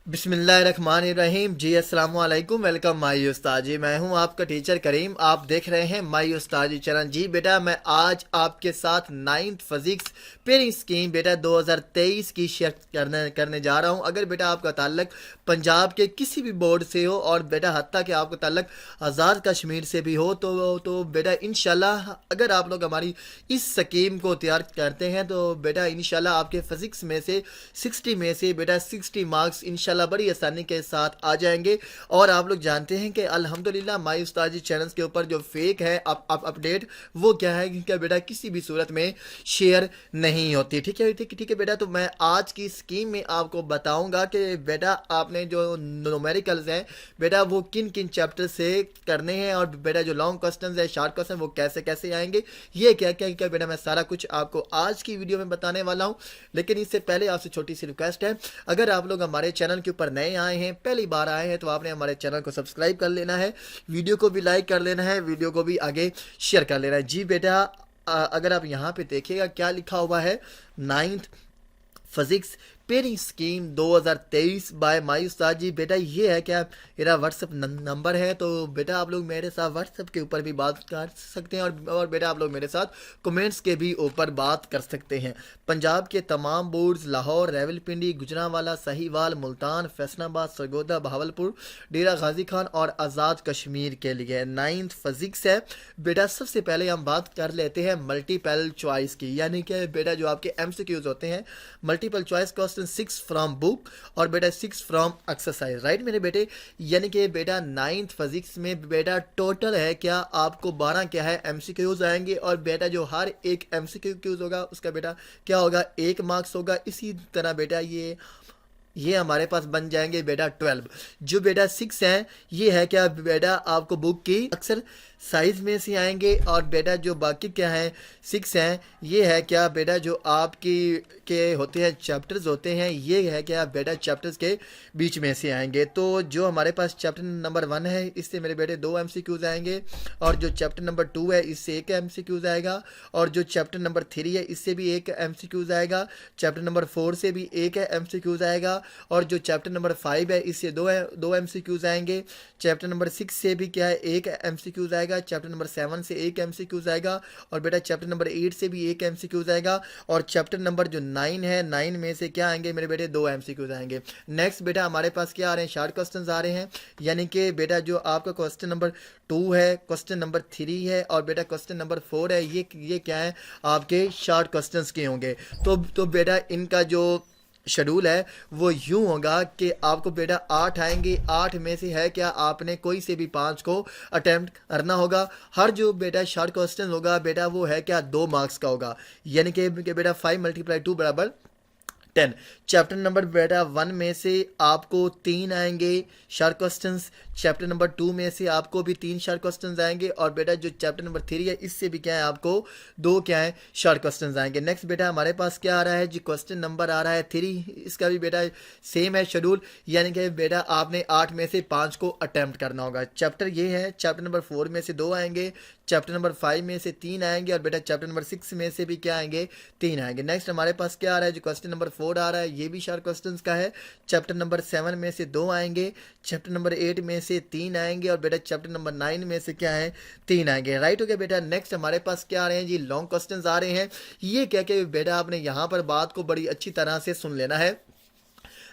बिस्मिल्लाहिर्रहमानिर्रहीम जी अस्सलाम वालेकुम। वेलकम माई उस्ताद जी। मैं हूं आपका टीचर करीम। आप देख रहे हैं माई उस्ताद जी चैनल। जी बेटा, मैं आज आपके साथ नाइन्थ फिजिक्स पेयरिंग स्कीम बेटा 2023 की शेयर करने जा रहा हूं। अगर बेटा आपका ताल्लुक पंजाब के किसी भी बोर्ड से हो और बेटा हत्ता कि आपका ताल्लुक आज़ाद कश्मीर से भी हो तो बेटा इंशाल्लाह अगर आप लोग हमारी इस स्कीम को तैयार करते हैं तो बेटा इंशाल्लाह आपके फिजिक्स में से 60 में से बेटा 60 मार्क्स इंशाल्लाह बड़ी आसानी के साथ आ जाएंगे। और आप लोग जानते हैं कि अल्हम्दुलिल्लाह माई उस्ताद जी चैनल्स के ऊपर जो फेक है अपडेट वो क्या है कि बेटा किसी भी सूरत में शेयर नहीं होती। ठीक है बेटा। तो मैं आज की स्कीम में आपको बताऊंगा कि बेटा आपने जो न्यूमेरिकल्स हैं बेटा वो किन किन चैप्टर से करने हैं और बेटा जो लॉन्ग क्वेश्चंस है शॉर्ट क्वेश्चन वो कैसे कैसे आएंगे, ये क्या बेटा मैं सारा कुछ आपको आज की वीडियो में बताने वाला हूं। लेकिन इससे पहले आपसे छोटी सी रिक्वेस्ट है, अगर आप लोग हमारे चैनल के ऊपर नए आए हैं, पहली बार आए हैं, तो आपने हमारे चैनल को सब्सक्राइब कर लेना है, वीडियो को भी लाइक कर लेना है, वीडियो को भी आगे शेयर कर लेना है। जी बेटा, अगर आप यहाँ पे देखिएगा क्या लिखा हुआ है, ninth physics pairing scheme 2023 bye माई उस्ताद जी। बेटा ये है क्या मेरा व्हाट्सअप नंबर है, तो बेटा आप लोग मेरे साथ व्हाट्सअप के ऊपर भी बात कर सकते हैं और बेटा आप लोग मेरे साथ कमेंट्स के भी ऊपर बात कर सकते हैं। पंजाब के तमाम बोर्ड्स लाहौर, रावलपिंडी, गुजरांवाला, साहिवाल, मुल्तान, फैसलाबाद, सरगोदा, बहावलपुर, डेरा गाजी खान और आज़ाद कश्मीर के लिए नाइन्थ फिजिक्स है। बेटा सबसे पहले हम बात कर लेते हैं मल्टीपल चॉइस की, यानी कि बेटा जो आपके एमसीक्यूज होते हैं, multiple choice question 6 from book और बेटा 6 फ्रॉम एक्सरसाइज, राइट मेरे बेटे। यानी कि बेटा नाइन्थ फिजिक्स में बेटा टोटल है क्या आपको 12 क्या है एमसीक्यूज आएंगे और बेटा जो हर एक एमसीक्यूज होगा उसका बेटा क्या होगा 1 मार्क्स होगा। इसी तरह बेटा ये हमारे पास बन जाएंगे बेटा 12। जो बेटा 6 हैं ये है क्या बेटा आपको बुक की अक्सर साइज में से आएंगे और बेटा जो बाकी क्या है 6 हैं ये है क्या बेटा जो आपकी के होते हैं चैप्टर्स होते हैं, ये है क्या बेटा चैप्टर्स के बीच में से आएंगे। तो जो हमारे पास चैप्टर नंबर 1 है इससे मेरे बेटे 2 एमसीक्यूज आएंगे और जो चैप्टर नंबर 2 है इससे 1 एमसीक्यूज आएगा और जो चैप्टर नंबर 3 है इससे भी 1 एमसीक्यूज आएगा, चैप्टर नंबर 4 से भी 1 एमसीक्यूज आएगा और जो चैप्टर नंबर 5 है इससे 2 एमसीक्यूज आएंगे, चैप्टर नंबर 6 से भी क्या है 1 एमसीक्यूज आएगा, चैप्टर नंबर 7 से 1 एमसीक्यूज आएगा और बेटा चैप्टर नंबर 8 से भी 1 एमसीक्यूज आएगा और चैप्टर नंबर जो 9 है 9 में से क्या आएंगे मेरे बेटे 2 एमसीक्यूज आएंगे। नेक्स्ट बेटा हमारे पास क्या आ रहे हैं शॉर्ट क्वेश्चंस आ रहे हैं, यानी कि बेटा जो आपका क्वेश्चन नंबर 2 है, क्वेश्चन नंबर 3 है और बेटा क्वेश्चन नंबर 4 है, ये क्या है आपके शॉर्ट क्वेश्चंस के होंगे। तो बेटा इनका जो शेड्यूल है वो यूं होगा कि आपको बेटा 8 आएंगे, 8 में से है क्या आपने कोई से भी 5 को अटेम्प्ट करना होगा। हर जो बेटा शॉर्ट क्वेश्चन होगा बेटा वो है क्या 2 मार्क्स का होगा, यानी कि बेटा 5 × 2 बराबर 10। चैप्टर नंबर बेटा 1 में से आपको 3 आएंगे शॉर्ट क्वेश्चंस, चैप्टर नंबर 2 में से आपको भी 3 शॉर्ट क्वेश्चंस आएंगे और बेटा जो चैप्टर नंबर 3 है इससे भी क्या है आपको 2 क्या है शॉर्ट क्वेश्चंस आएंगे। नेक्स्ट बेटा हमारे पास क्या आ रहा है जी क्वेश्चन नंबर आ रहा है 3, इसका भी बेटा सेम है शेड्यूल, यानी कि बेटा आपने 8 में से 5 को अटेम्प्ट करना होगा। चैप्टर ये है, चैप्टर नंबर 4 में से 2 आएंगे, चैप्टर नंबर 5 में से 3 आएंगे और बेटा चैप्टर नंबर 6 में से भी क्या आएंगे 3 आएंगे। नेक्स्ट हमारे पास क्या आ रहा है जो क्वेश्चन नंबर 4 आ रहा है ये भी शॉर्ट क्वेश्चंस का है, चैप्टर नंबर 7 में से 2 आएंगे, चैप्टर नंबर 8 में से 3 आएंगे और बेटा चैप्टर नंबर 9 में से क्या है 3 आएंगे, राइट हो गया बेटा। नेक्स्ट हमारे पास क्या आ रहे हैं जी लॉन्ग क्वेश्चंस आ रहे हैं, ये क्या क्या बेटा आपने यहाँ पर बात को बड़ी अच्छी तरह से सुन लेना है।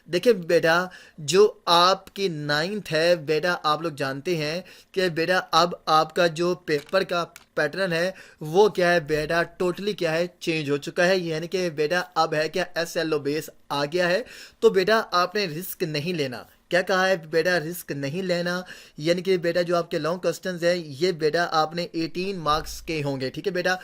देखिए बेटा जो आपकी 9th है बेटा आप लोग जानते हैं कि बेटा अब आपका जो पेपर का पैटर्न है वो क्या है बेटा टोटली क्या है चेंज हो चुका है, यानी कि बेटा अब है क्या SLO बेस आ गया है। तो बेटा आपने रिस्क नहीं लेना, क्या कहा है बेटा रिस्क नहीं लेना, यानी कि बेटा जो आपके लॉन्ग क्वेश्चंस हैं ये बेटा आपने 18 मार्क्स के होंगे, ठीक है बेटा।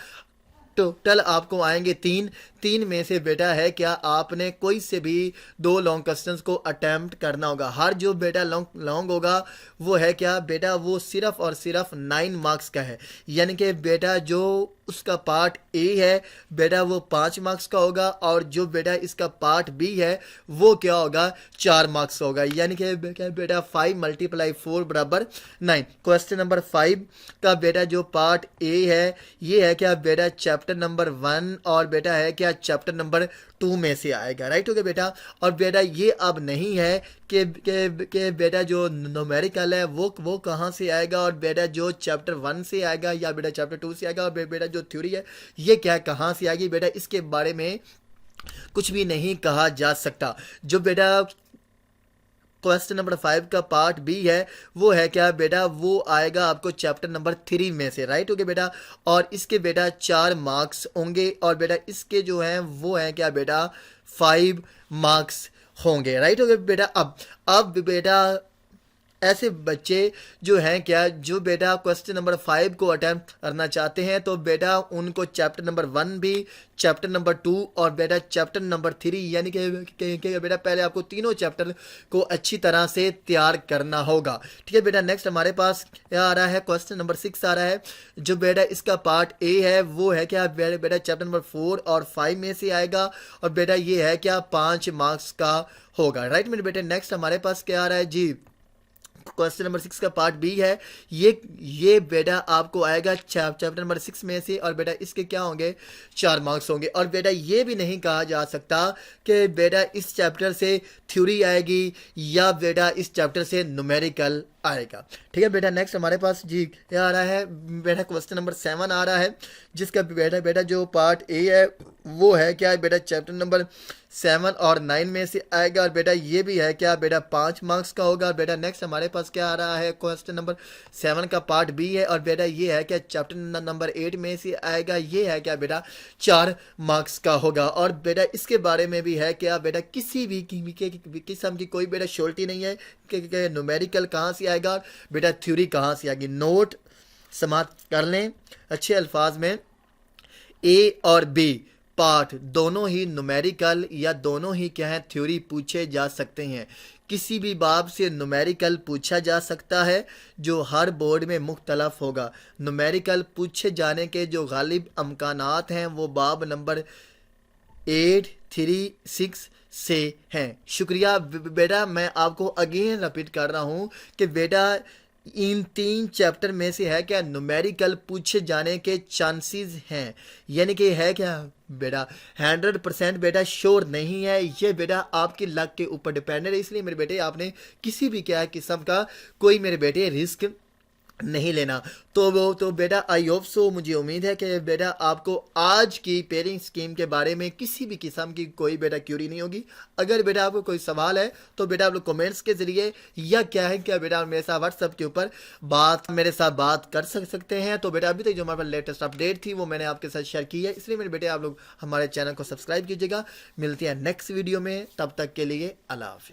टोटल आपको आएंगे 3 में से बेटा है क्या आपने कोई से भी 2 लॉन्ग क्वेश्चंस को अटेम्प्ट करना होगा। हर जो बेटा लॉन्ग होगा वो है क्या बेटा वो सिर्फ और सिर्फ 9 मार्क्स का है, यानी कि बेटा जो उसका पार्ट ए है बेटा वो 5 मार्क्स का होगा और जो बेटा इसका पार्ट बी है वो क्या होगा 4 मार्क्स होगा, यानी कि बेटा 5 × 4 बराबर 9। क्वेश्चन नंबर 5 का बेटा जो पार्ट ए है ये है क्या बेटा चैप्टर चैप्टर नंबर 1 और बेटा है क्या चैप्टर नंबर 2 में से आएगा, राइट हो गया बेटा। और बेटा ये अब नहीं है कि बेटा जो न्यूमेरिकल है वो कहाँ से आएगा और बेटा जो चैप्टर 1 से आएगा या बेटा चैप्टर 2 से आएगा और बेटा जो थ्योरी है ये क्या कहाँ से आएगी बेटा, इसके बारे में कुछ भी नहीं कहा जा सकता। जो बेटा क्वेश्चन नंबर 5 का पार्ट बी है वो है क्या बेटा, वो आएगा आपको चैप्टर नंबर 3 में से, राइट हो गया बेटा। और इसके बेटा 4 मार्क्स होंगे और बेटा इसके जो हैं वो हैं क्या बेटा 5 मार्क्स होंगे, राइट हो गया बेटा। अब बेटा ऐसे बच्चे जो हैं क्या जो बेटा क्वेश्चन नंबर 5 को अटेम्प्ट करना चाहते हैं तो बेटा उनको चैप्टर नंबर 1 भी, चैप्टर नंबर 2 और बेटा चैप्टर नंबर 3 यानी कि बेटा पहले आपको तीनों चैप्टर को अच्छी तरह से तैयार करना होगा, ठीक है बेटा। नेक्स्ट हमारे पास क्या आ रहा है, क्वेश्चन नंबर 6 आ रहा है। जो बेटा इसका पार्ट ए है वो है क्या बेटा चैप्टर नंबर 4 और 5 में से आएगा और बेटा ये है क्या 5 मार्क्स का होगा, राइट मेरे बेटे। नेक्स्ट हमारे पास क्या आ रहा है जी, क्वेश्चन नंबर 6 का पार्ट बी है। ये बेटा आपको आएगा चैप्टर नंबर 6 में से और बेटा इसके क्या होंगे 4 मार्क्स होंगे। और बेटा ये भी नहीं कहा जा सकता कि बेटा इस चैप्टर से थ्योरी आएगी या बेटा इस चैप्टर से न्यूमेरिकल आएगा, ठीक है बेटा। नेक्स्ट हमारे पास जी क्या आ रहा है बेटा, क्वेश्चन नंबर 7 आ रहा है जिसका बेटा जो पार्ट ए है वो है क्या बेटा चैप्टर नंबर 7 और 9 में से आएगा और बेटा ये भी है क्या बेटा 5 मार्क्स का होगा। बेटा नेक्स्ट हमारे पास क्या आ रहा है, क्वेश्चन नंबर 7 का पार्ट बी है और बेटा ये है क्या चैप्टर नंबर 8 में से आएगा, ये है क्या बेटा 4 मार्क्स का होगा। और बेटा इसके बारे में भी है क्या बेटा किसी भी किस्म की कोई बेटा श्योरिटी नहीं है कि न्यूमेरिकल कहाँ से आएगा बेटा थ्योरी कहाँ से आएगी। नोट समाप्त कर लें अच्छे अल्फाज में, ए और बी पार्ट दोनों ही न्यूमेरिकल या दोनों ही क्या है थ्योरी पूछे जा सकते हैं। किसी भी बाब से न्यूमेरिकल पूछा जा सकता है जो हर बोर्ड में मुख्तलफ होगा। न्यूमेरिकल पूछे जाने के जो गालिब अमकानात हैं वो बाब नंबर 8, 3, 6 से हैं। शुक्रिया बेटा, मैं आपको अगेन रिपीट कर रहा हूँ कि बेटा इन 3 चैप्टर में से है क्या न्यूमेरिकल पूछे जाने के चांसेस हैं, यानी कि है क्या बेटा 100% बेटा श्योर नहीं है, ये बेटा आपकी लक के ऊपर डिपेंडेंट है। इसलिए मेरे बेटे आपने किसी भी क्या किस्म का कोई मेरे बेटे रिस्क नहीं लेना। तो बेटा आई होप सो, मुझे उम्मीद है कि बेटा आपको आज की पेरेंट स्कीम के बारे में किसी भी किस्म की कोई बेटा क्यूरी नहीं होगी। अगर बेटा आपको कोई सवाल है तो बेटा आप लोग कमेंट्स के जरिए या क्या है क्या बेटा मेरे साथ व्हाट्सएप के ऊपर मेरे साथ बात कर सकते हैं। तो बेटा अभी तक जो हमारे पास लेटेस्ट अपडेट थी वो मैंने आपके साथ शेयर की है, इसलिए मेरे बेटे आप लोग हमारे चैनल को सब्सक्राइब कीजिएगा। मिलते हैं नेक्स्ट वीडियो में, तब तक के लिए अल्लाह हाफिज़।